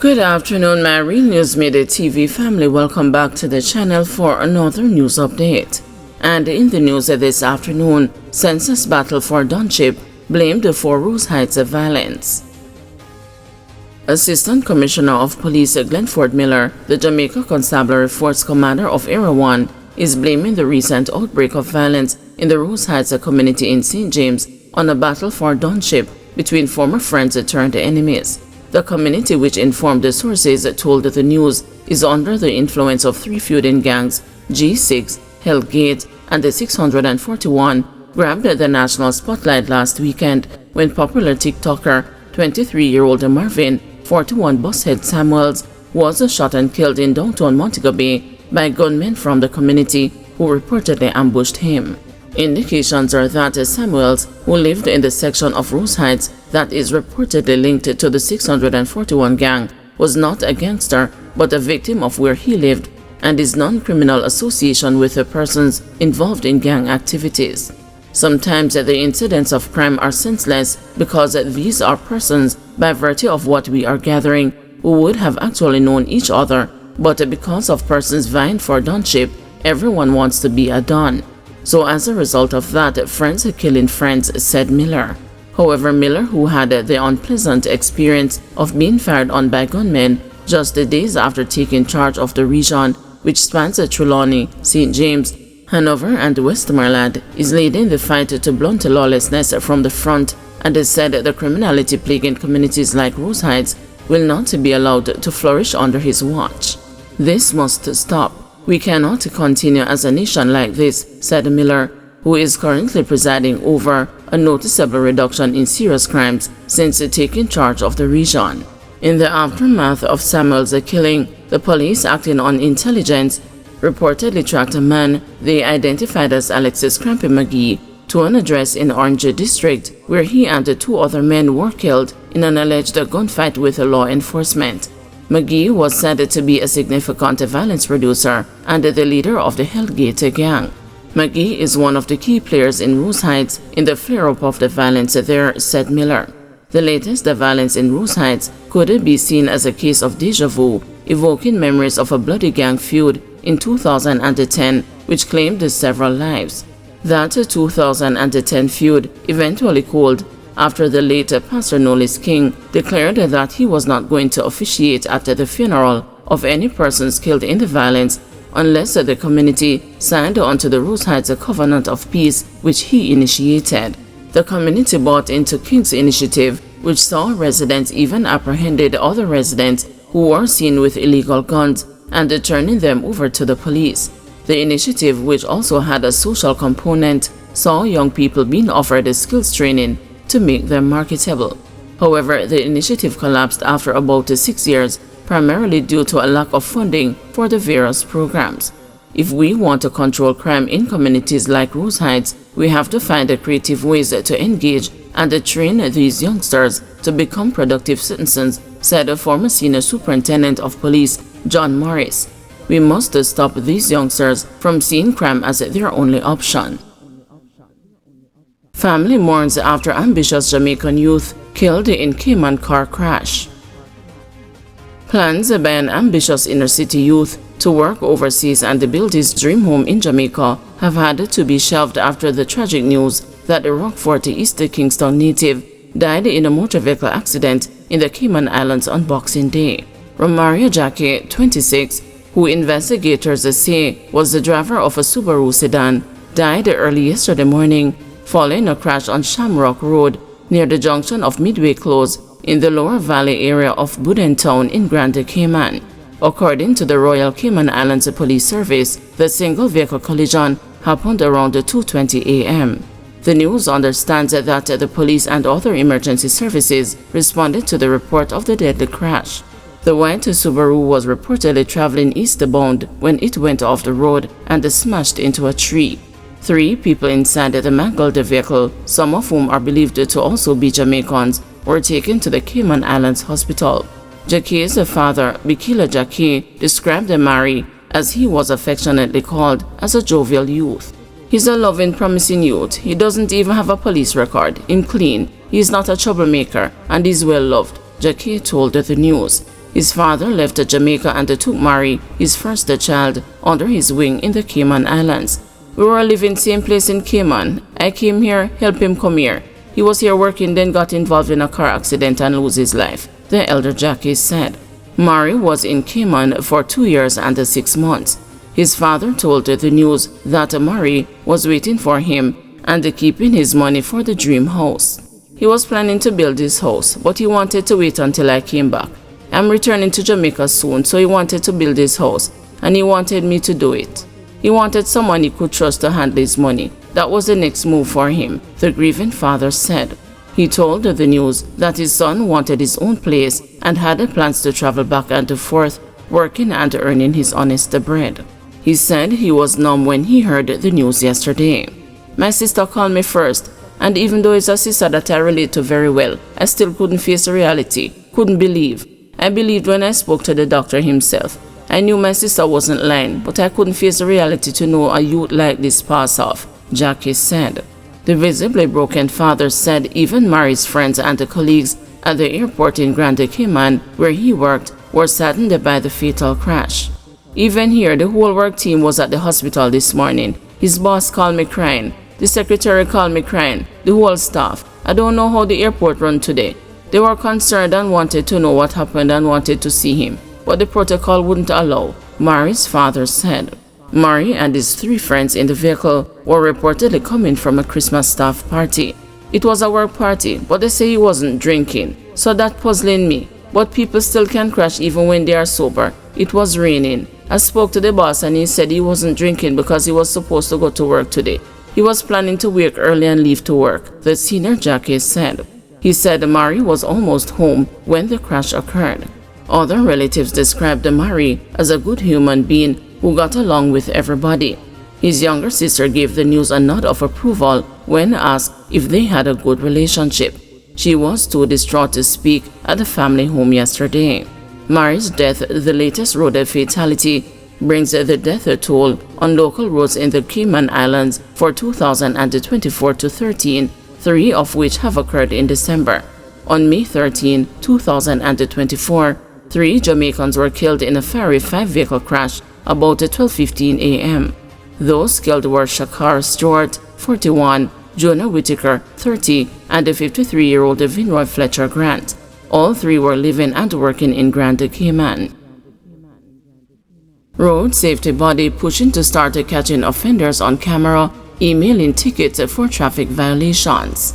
Good afternoon, my Real News Midday TV family. Welcome back to the channel for another news update. And in the news this afternoon, census battle for Donship blamed for Rose Heights violence. Assistant Commissioner of Police Glenford Miller, the Jamaica Constabulary Force Commander of Area 1, is blaming the recent outbreak of violence in the Rose Heights community in St. James on a battle for Donship between former friends turned enemies. The community, which informed the sources, told the news is under the influence of three feuding gangs, G6, Hellgate, and the 641, grabbed the national spotlight last weekend when popular TikToker 23-year-old Marvin, 41 Bushead Samuels, was shot and killed in downtown Montego Bay by gunmen from the community who reportedly ambushed him. Indications are that Samuels, who lived in the section of Rose Heights that is reportedly linked to the 641 gang, was not a gangster but a victim of where he lived and his non-criminal association with the persons involved in gang activities. Sometimes the incidents of crime are senseless because these are persons, by virtue of what we are gathering, who would have actually known each other, but because of persons vying for donship, everyone wants to be a don. So as a result of that, friends are killing friends, said Miller. However, Miller, who had the unpleasant experience of being fired on by gunmen just days after taking charge of the region, which spans Trelawney, St. James, Hanover, and Westmoreland, is leading the fight to blunt lawlessness from the front, and has said the criminality plaguing communities like Rose Heights will not be allowed to flourish under his watch. This must stop. We cannot continue as a nation like this, said Miller, who is currently presiding over a noticeable reduction in serious crimes since taking charge of the region. In the aftermath of Samuel's killing, the police, acting on intelligence, reportedly tracked a man they identified as Alexis Crampy McGee to an address in Orange District, where he and two other men were killed in an alleged gunfight with law enforcement. McGee was said to be a significant violence producer and the leader of the Hellgate gang. McGee is one of the key players in Rose Heights in the flare-up of the violence there, said Miller. The latest violence in Rose Heights could be seen as a case of déjà vu, evoking memories of a bloody gang feud in 2010 which claimed several lives. That 2010 feud eventually cooled after the late Pastor Knowles King declared that he was not going to officiate at the funeral of any persons killed in the violence unless the community signed onto the Rose Heights Covenant of Peace, which he initiated. The community bought into King's initiative, which saw residents even apprehended other residents who were seen with illegal guns and turning them over to the police. The initiative, which also had a social component, saw young people being offered skills training to make them marketable. However, the initiative collapsed after about 6 years, primarily due to a lack of funding for the various programs. If we want to control crime in communities like Rose Heights, we have to find creative ways to engage and train these youngsters to become productive citizens, said a former senior superintendent of police, John Morris. We must stop these youngsters from seeing crime as their only option. Family mourns after ambitious Jamaican youth killed in Cayman car crash. Plans by an ambitious inner-city youth to work overseas and build his dream home in Jamaica have had to be shelved after the tragic news that the Rockfort East Kingston native died in a motor vehicle accident in the Cayman Islands on Boxing Day. Romario Jackie, 26, who investigators say was the driver of a Subaru sedan, died early yesterday morning following a crash on Shamrock Road near the junction of Midway Close in the Lower Valley area of Budentown in Grand Cayman. According to the Royal Cayman Islands Police Service, the single vehicle collision happened around 2:20 a.m. The news understands that the police and other emergency services responded to the report of the deadly crash. The white Subaru was reportedly traveling eastbound when it went off the road and smashed into a tree. 3 people inside the mangled vehicle, some of whom are believed to also be Jamaicans, were taken to the Cayman Islands Hospital. Jackie's father, Bikila Jackie, described Mari, as he was affectionately called, as a jovial youth. He's a loving, promising youth. He doesn't even have a police record. He's clean. He's not a troublemaker, and he's well loved, Jackie told the news. His father left Jamaica and took Mari, his first child, under his wing in the Cayman Islands. We were living same place in Cayman. I came here, helped him come here. He was here working, then got involved in a car accident and lose his life, the elder Jackie said. Mari was in Cayman for 2 years and 6 months. His father told the news that Mari was waiting for him and keeping his money for the dream house. He was planning to build his house, but he wanted to wait until I came back. I'm returning to Jamaica soon, so he wanted to build his house, and he wanted me to do it. He wanted someone he could trust to handle his money. That was the next move for him, the grieving father said. He told the news that his son wanted his own place and had plans to travel back and forth, working and earning his honest bread. He said he was numb when he heard the news yesterday. My sister called me first, and even though it's a sister that I relate to very well, I still couldn't face the reality, couldn't believe. I believed when I spoke to the doctor himself. I knew my sister wasn't lying, but I couldn't face the reality to know a youth like this pass off, Jackie said. The visibly broken father said even Mari's friends and colleagues at the airport in Grand Cayman, where he worked, were saddened by the fatal crash. Even here, the whole work team was at the hospital this morning. His boss called me crying. The secretary called me crying. The whole staff. I don't know how the airport ran today. They were concerned and wanted to know what happened and wanted to see him, but the protocol wouldn't allow, Mari's father said. Mari and his 3 friends in the vehicle were reportedly coming from a Christmas staff party. It was a work party, but they say he wasn't drinking, so that puzzling me. But people still can crash even when they are sober. It was raining. I spoke to the boss and he said he wasn't drinking because he was supposed to go to work today. He was planning to wake early and leave to work, the senior Jackie said. He said Mari was almost home when the crash occurred. Other relatives described Mari as a good human being who got along with everybody. His younger sister gave the news a nod of approval when asked if they had a good relationship. She was too distraught to speak at the family home yesterday. Mari's death, the latest road fatality, brings the death toll on local roads in the Cayman Islands for 2024 to 13, 3 of which have occurred in December. On May 13, 2024, 3 Jamaicans were killed in a Ferry 5-vehicle crash about 12:15 a.m. Those killed were Shakar Stewart, 41, Jonah Whitaker, 30, and the 53-year-old Vinroy Fletcher Grant. All 3 were living and working in Grand Cayman. Road safety body pushing to start catching offenders on camera, emailing tickets for traffic violations.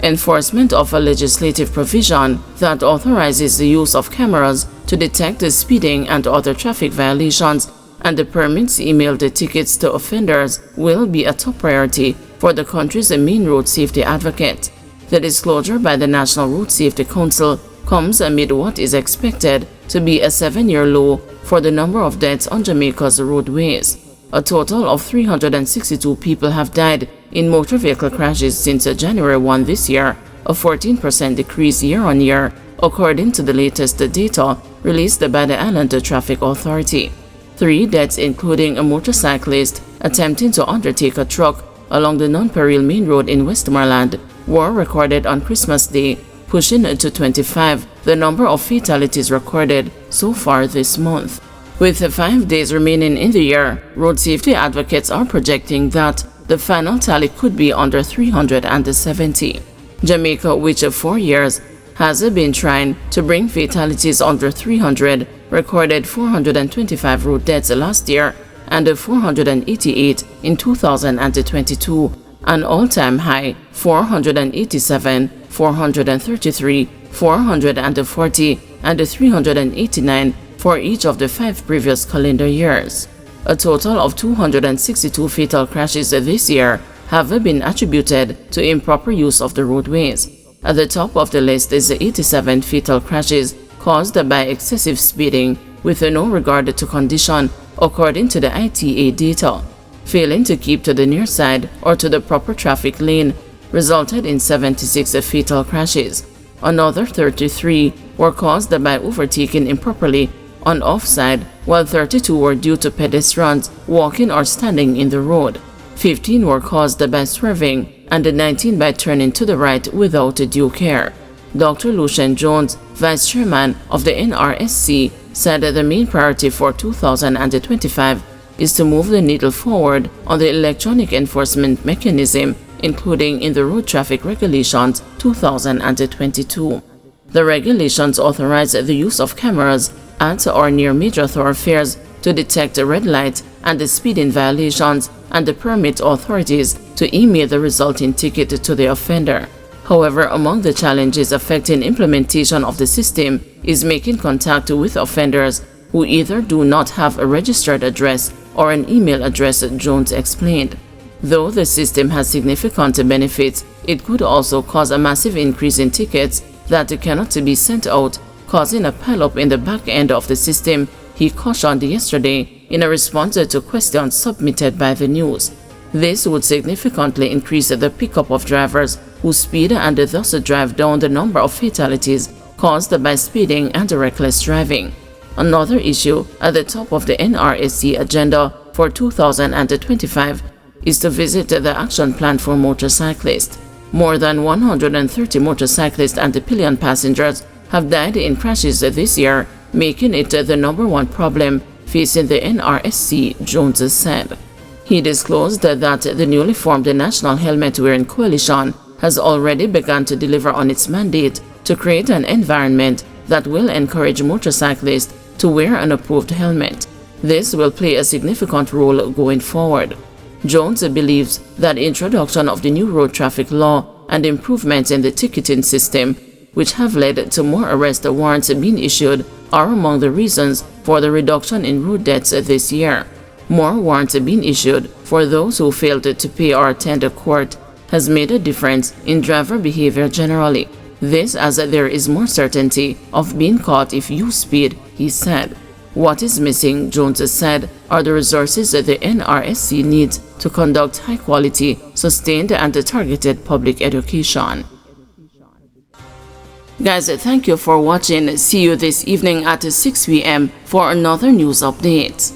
Enforcement of a legislative provision that authorizes the use of cameras to detect speeding and other traffic violations and the permits emailed tickets to offenders will be a top priority for the country's main road safety advocate. The disclosure by the National Road Safety Council comes amid what is expected to be a 7-year low for the number of deaths on Jamaica's roadways. A total of 362 people have died in motor vehicle crashes since January 1 this year, a 14% decrease year-on-year, according to the latest data released by the Island Traffic Authority. 3 deaths, including a motorcyclist attempting to undertake a truck along the Non-Peril Main Road in Westmoreland, were recorded on Christmas Day, pushing to 25 the number of fatalities recorded so far this month. With 5 days remaining in the year, road safety advocates are projecting that the final tally could be under 370. Jamaica, which for 4 years has been trying to bring fatalities under 300, recorded 425 road deaths last year and 488 in 2022, an all-time high 487, 433, 440, and 389 for each of the 5 previous calendar years. A total of 262 fatal crashes this year have been attributed to improper use of the roadways. At the top of the list is 87 fatal crashes caused by excessive speeding with no regard to condition, according to the ITA data. Failing to keep to the near side or to the proper traffic lane resulted in 76 fatal crashes. Another 33 were caused by overtaking improperly on offside, while 32 were due to pedestrians walking or standing in the road. 15 were caused by swerving, and 19 by turning to the right without due care. Dr. Lucien Jones, Vice Chairman of the NRSC, said that the main priority for 2025 is to move the needle forward on the electronic enforcement mechanism, including in the Road Traffic Regulations 2022. The regulations authorize the use of cameras at or near major thoroughfares to detect red light and the speeding violations, and the permit authorities to email the resulting ticket to the offender. However, among the challenges affecting implementation of the system is making contact with offenders who either do not have a registered address or an email address, Jones explained. Though the system has significant benefits, it could also cause a massive increase in tickets that cannot be sent out, causing a pileup in the back end of the system, he cautioned yesterday in a response to questions submitted by the news. This would significantly increase the pickup of drivers who speed and thus drive down the number of fatalities caused by speeding and reckless driving. Another issue at the top of the NRSC agenda for 2025 is to visit the action plan for motorcyclists. More than 130 motorcyclists and pillion passengers have died in crashes this year, making it the #1 problem facing the NRSC, Jones said. He disclosed that the newly formed National Helmet Wearing Coalition has already begun to deliver on its mandate to create an environment that will encourage motorcyclists to wear an approved helmet. This will play a significant role going forward. Jones believes that introduction of the new road traffic law and improvements in the ticketing system, which have led to more arrest warrants being issued, are among the reasons for the reduction in road deaths this year. More warrants being issued for those who failed to pay or attend a court has made a difference in driver behavior generally. This as there is more certainty of being caught if you speed, he said. What is missing, Jones said, are the resources that the NRSC needs to conduct high-quality, sustained and targeted public education. Guys, thank you for watching. See you this evening at 6 p.m. for another news update.